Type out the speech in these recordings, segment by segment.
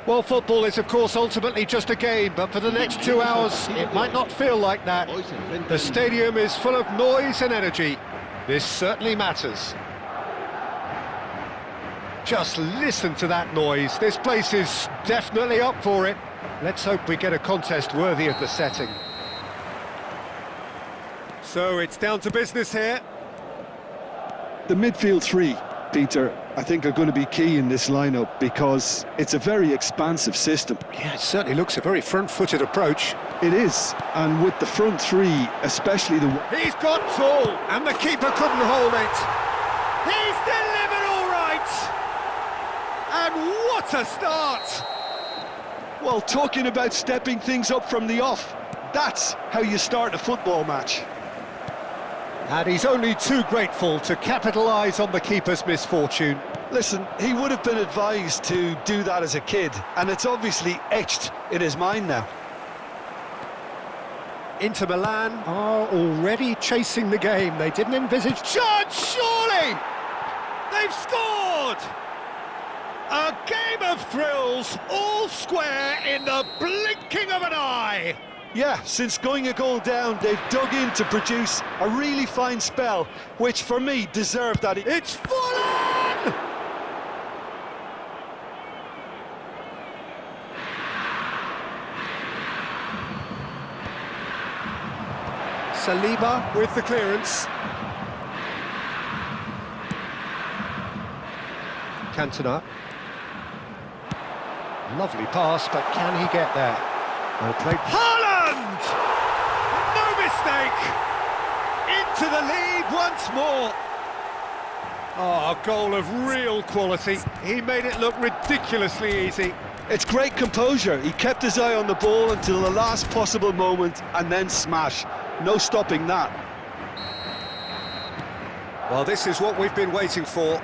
Well, football is, of course, ultimately just a game, but for the next 2 hours, it might not feel like that. The stadium is full of noise and energy. This certainly matters. Just listen to that noise. This place is definitely up for it. Let's hope we get a contest worthy of the setting. So it's down to business here. The midfield three, Peter, I think are going to be key in this lineup because it's a very expansive system. Yeah, it certainly looks a very front-footed approach. It is, and with the front three, especially the... He's got tall, and the keeper couldn't hold it. He's delivered all right! And what a start! Well, talking about stepping things up from the off, that's how you start a football match. And he's only too grateful to capitalise on the keeper's misfortune. Listen, he would have been advised to do that as a kid, and it's obviously etched in his mind now. Inter Milan are already chasing the game. They didn't envisage... Chance, surely! They've scored! A game of thrills, all square in the blinking of an eye! Yeah, since going a goal down, they've dug in to produce a really fine spell, which for me deserved that. It's full on! Saliba with the clearance. Cantona. Lovely pass, but can he get there? Well played. Haaland! No mistake! Into the lead once more. Oh, a goal of real quality. He made it look ridiculously easy. It's great composure. He kept his eye on the ball until the last possible moment and then smash. No stopping that. Well, this is what we've been waiting for.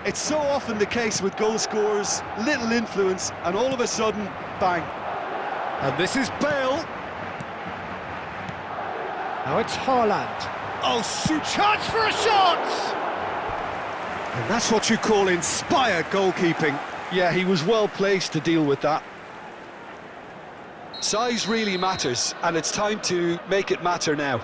It's so often the case with goal scorers, little influence, and all of a sudden, bang. And this is Bale. Now it's Haaland. Oh, chance for a shot! And that's what you call inspired goalkeeping. Yeah, he was well placed to deal with that. Size really matters, and it's time to make it matter now.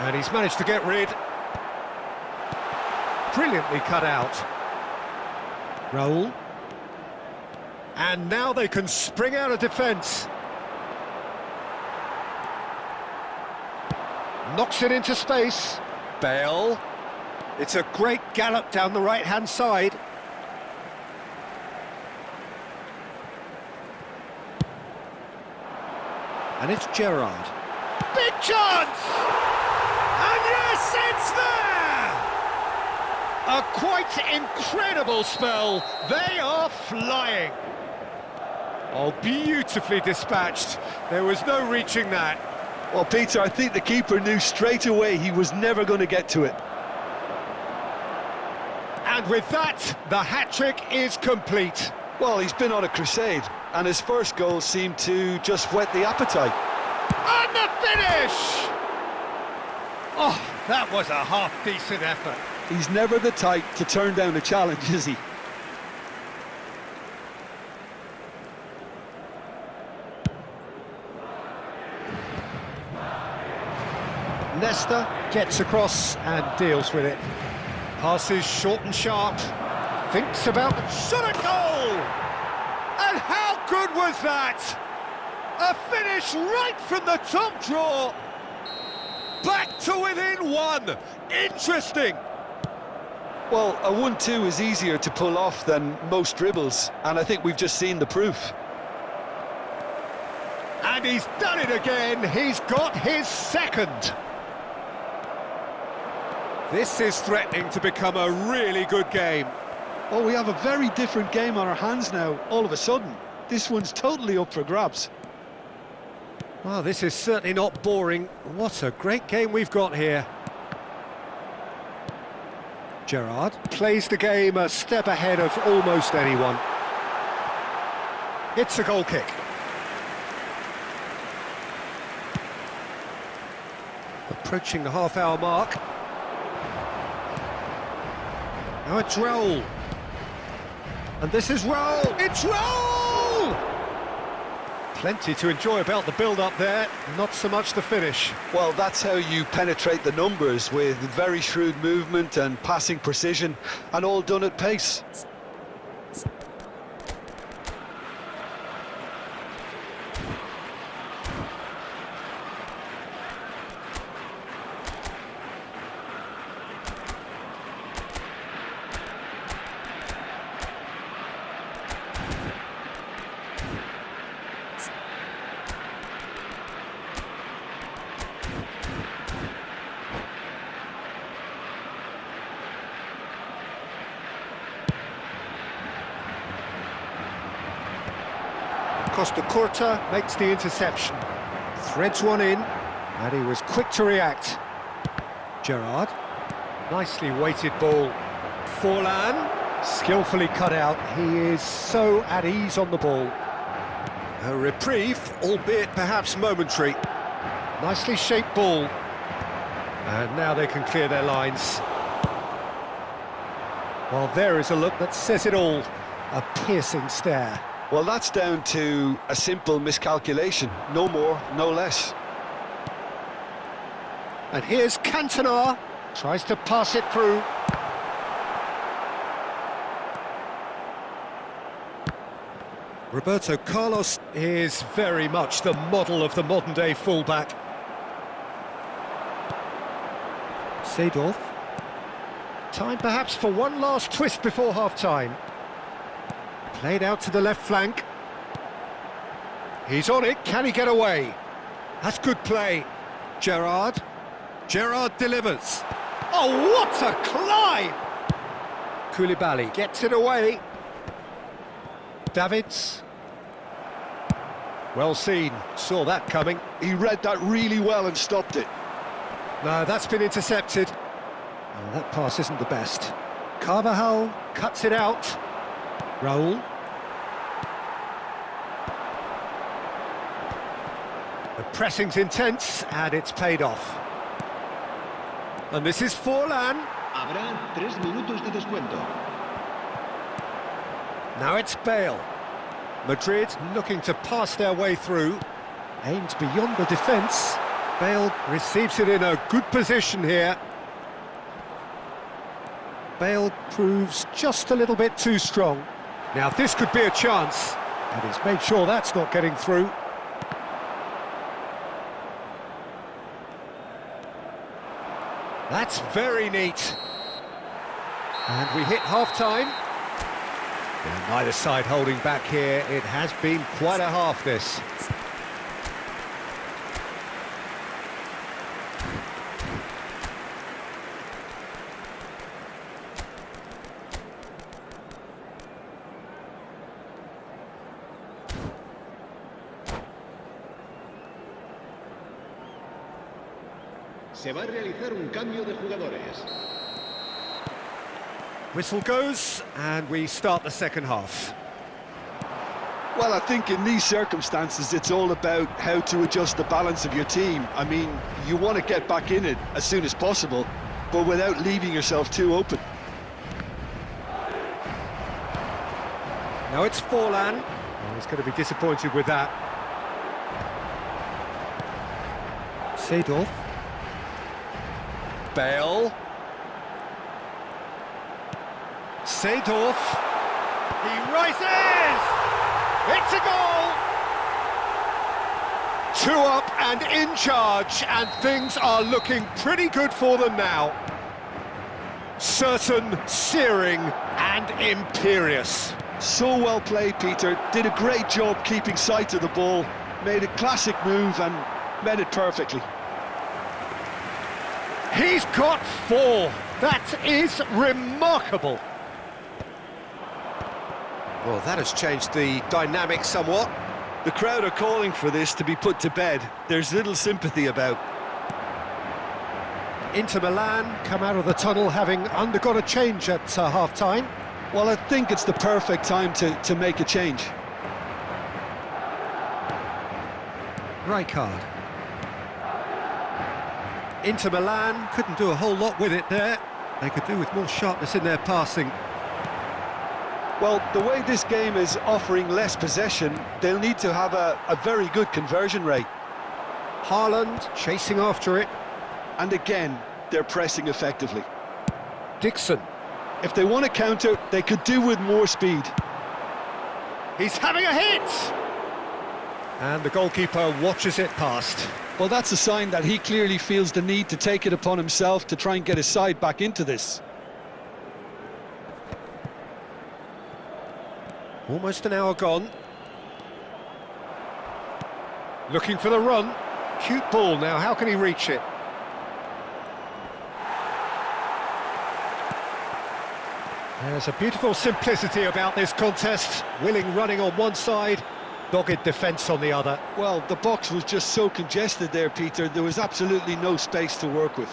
And he's managed to get rid. Brilliantly cut out. Raul. And now they can spring out of defence. Knocks it into space. Bale. It's a great gallop down the right-hand side. And it's Gerrard. Big chance! And yes, it's there! A quite incredible spell. They are flying. Oh, beautifully dispatched. There was no reaching that. Well, Peter, I think the keeper knew straight away he was never going to get to it. And with that, the hat-trick is complete. Well, he's been on a crusade, and his first goal seemed to just whet the appetite. And the finish! Oh, that was a half-decent effort. He's never the type to turn down a challenge, is he? Nesta gets across and deals with it. Passes short and sharp. Thinks about the shot at goal! And how good was that? A finish right from the top draw. Back to within one. Interesting. Well, a 1-2 is easier to pull off than most dribbles, and I think we've just seen the proof. And he's done it again. He's got his second. This is threatening to become a really good game. Oh, we have a very different game on our hands now, all of a sudden. This one's totally up for grabs. Well, this is certainly not boring. What a great game we've got here. Gerrard plays the game a step ahead of almost anyone. It's a goal kick. Approaching the half-hour mark. Now it's Raul. And this is Raul. It's Raul! Plenty to enjoy about the build-up there, not so much the finish. Well, that's how you penetrate the numbers, with very shrewd movement and passing precision, and all done at pace. Costa Curta makes the interception. Threads one in, and he was quick to react. Gerrard. Nicely weighted ball. Forlan. Skillfully cut out. He is so at ease on the ball. A reprieve, albeit perhaps momentary. Nicely shaped ball. And now they can clear their lines. Well, there is a look that says it all. A piercing stare. Well, that's down to a simple miscalculation. No more, no less. And here's Cantona. Tries to pass it through. Roberto Carlos is very much the model of the modern-day fullback. Seedorf. Time perhaps for one last twist before half-time. Played out to the left flank. He's on it, can he get away? That's good play. Gerrard. Gerrard delivers. Oh, what a climb! Koulibaly gets it away. Davids. Well seen, saw that coming. He read that really well and stopped it. No, that's been intercepted. Oh, that pass isn't the best. Carvajal cuts it out. Raul. The pressing's intense, and it's paid off. And this is Forlan. Habrá 3 minutos de descuento. Now it's Bale. Madrid looking to pass their way through. Aims beyond the defence. Bale receives it in a good position here. Bale proves just a little bit too strong. Now this could be a chance, and he's made sure that's not getting through. That's very neat. And we hit half-time. And neither side holding back here. It has been quite a half, this. Se va a realizar un cambio de jugadores. Whistle goes, and we start the second half. Well, I think in these circumstances, it's all about how to adjust the balance of your team. I mean, you want to get back in it as soon as possible, but without leaving yourself too open. Now it's Forlan. Oh, he's going to be disappointed with that. Seedorf. Bale. Seedorf. He rises! It's a goal! 2 up and in charge, and things are looking pretty good for them now. Certain, searing and imperious. So well played, Peter. Did a great job keeping sight of the ball. Made a classic move and met it perfectly. He's got 4. That is remarkable. Well, that has changed the dynamic somewhat. The crowd are calling for this to be put to bed. There's little sympathy about. Inter Milan come out of the tunnel having undergone a change at half-time. Well, I think it's the perfect time to make a change. Rijkaard. Inter Milan couldn't do a whole lot with it there. They could do with more sharpness in their passing. Well, the way this game is offering less possession, they'll need to have a very good conversion rate. Haaland chasing after it. And again, they're pressing effectively. Dixon. If they want to counter, they could do with more speed. He's having a hit! And the goalkeeper watches it past. Well, that's a sign that he clearly feels the need to take it upon himself to try and get his side back into this. Almost an hour gone. Looking for the run. Cute ball now, how can he reach it? There's a beautiful simplicity about this contest. Willing running on one side, dogged defence on the other. Well, the box was just so congested there, Peter. There was absolutely no space to work with.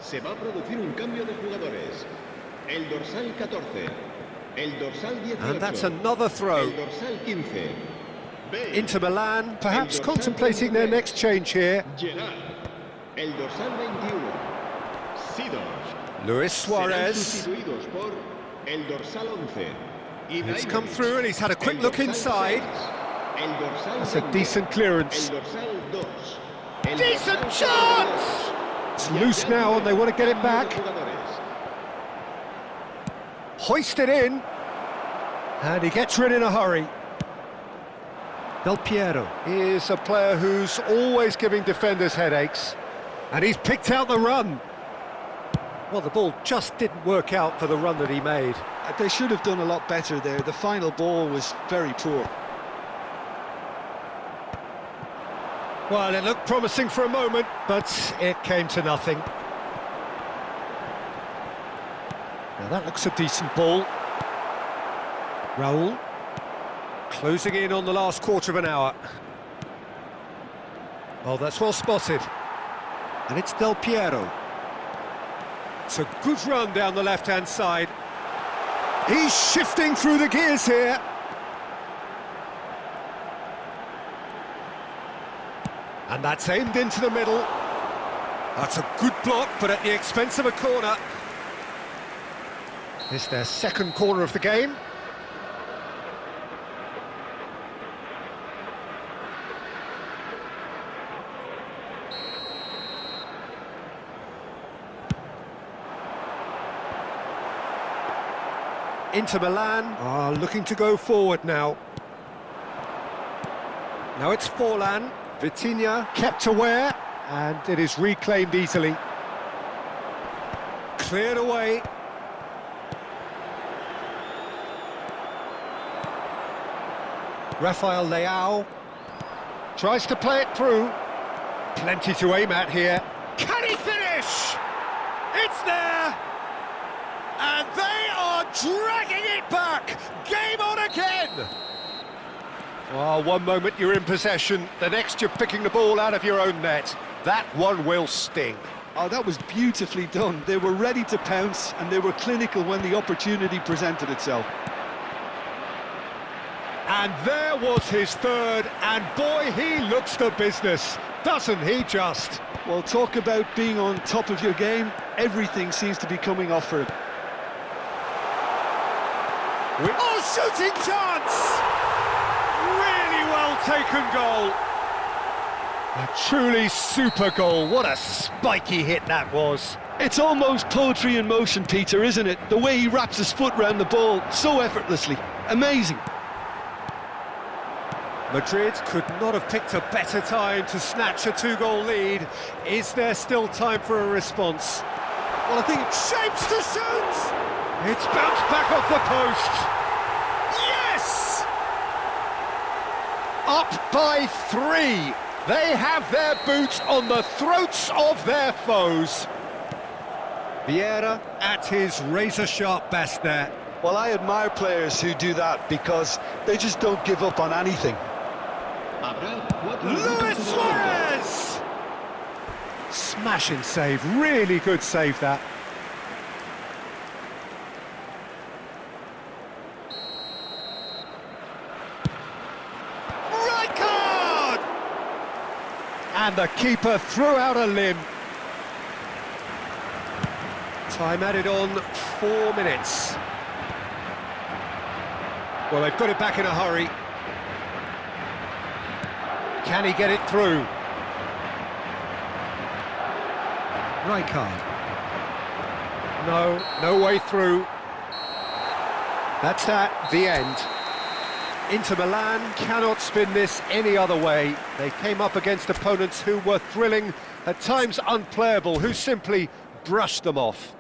Se va a producir un cambio de jugadores. El dorsal 14, el dorsal 18, And that's another throw. el dorsal 15. Inter Milan, perhaps contemplating their next change here. Gerard, el dorsal 21. Sidos. Luis Serán Suarez. sustituidos por el dorsal 11. He's come through and he's had a quick look inside. El dorsal That's a 20, decent clearance. El dorsal 2. El Decent dorsal chance! It's loose now and they want to get it back. Hoist it in. And he gets rid in a hurry. Del Piero is a player who's always giving defenders headaches. And he's picked out the run. Well, the ball just didn't work out for the run that he made. They should have done a lot better there. The final ball was very poor. Well, it looked promising for a moment, but it came to nothing. Now that looks a decent ball. Raul closing in on the last quarter of an hour. Oh, that's well spotted. And it's Del Piero. It's a good run down the left-hand side. He's shifting through the gears here. And that's aimed into the middle. That's a good block, but at the expense of a corner. It's their second corner of the game. Inter Milan are looking to go forward now. Now it's Forlan. Vitinha kept aware, and it is reclaimed easily. Cleared away. Rafael Leao tries to play it through. Plenty to aim at here. Can he finish? It's there! And they are dragging it back! Game on again! Oh, one moment you're in possession, the next you're picking the ball out of your own net. That one will sting. Oh, that was beautifully done. They were ready to pounce, and they were clinical when the opportunity presented itself. And there was his third, and boy, he looks the business, doesn't he just? Well, talk about being on top of your game. Everything seems to be coming off for him. Oh, shooting chance! Really well taken goal. A truly super goal. What a spiky hit that was. It's almost poetry in motion, Peter, isn't it? The way he wraps his foot round the ball so effortlessly. Amazing. Madrid could not have picked a better time to snatch a two-goal lead. Is there still time for a response? Well, I think it shapes to shoot! It's bounced back off the post. Yes! Up by 3. They have their boots on the throats of their foes. Vieira at his razor-sharp best there. Well, I admire players who do that because they just don't give up on anything. Luis Suarez! Smashing save, really good save that. Right card! And the keeper threw out a limb. Time added on 4 minutes. Well, they've got it back in a hurry. Can he get it through? Right card. No way through. That's that, the end. Inter Milan cannot spin this any other way. They came up against opponents who were thrilling, at times unplayable, who simply brushed them off.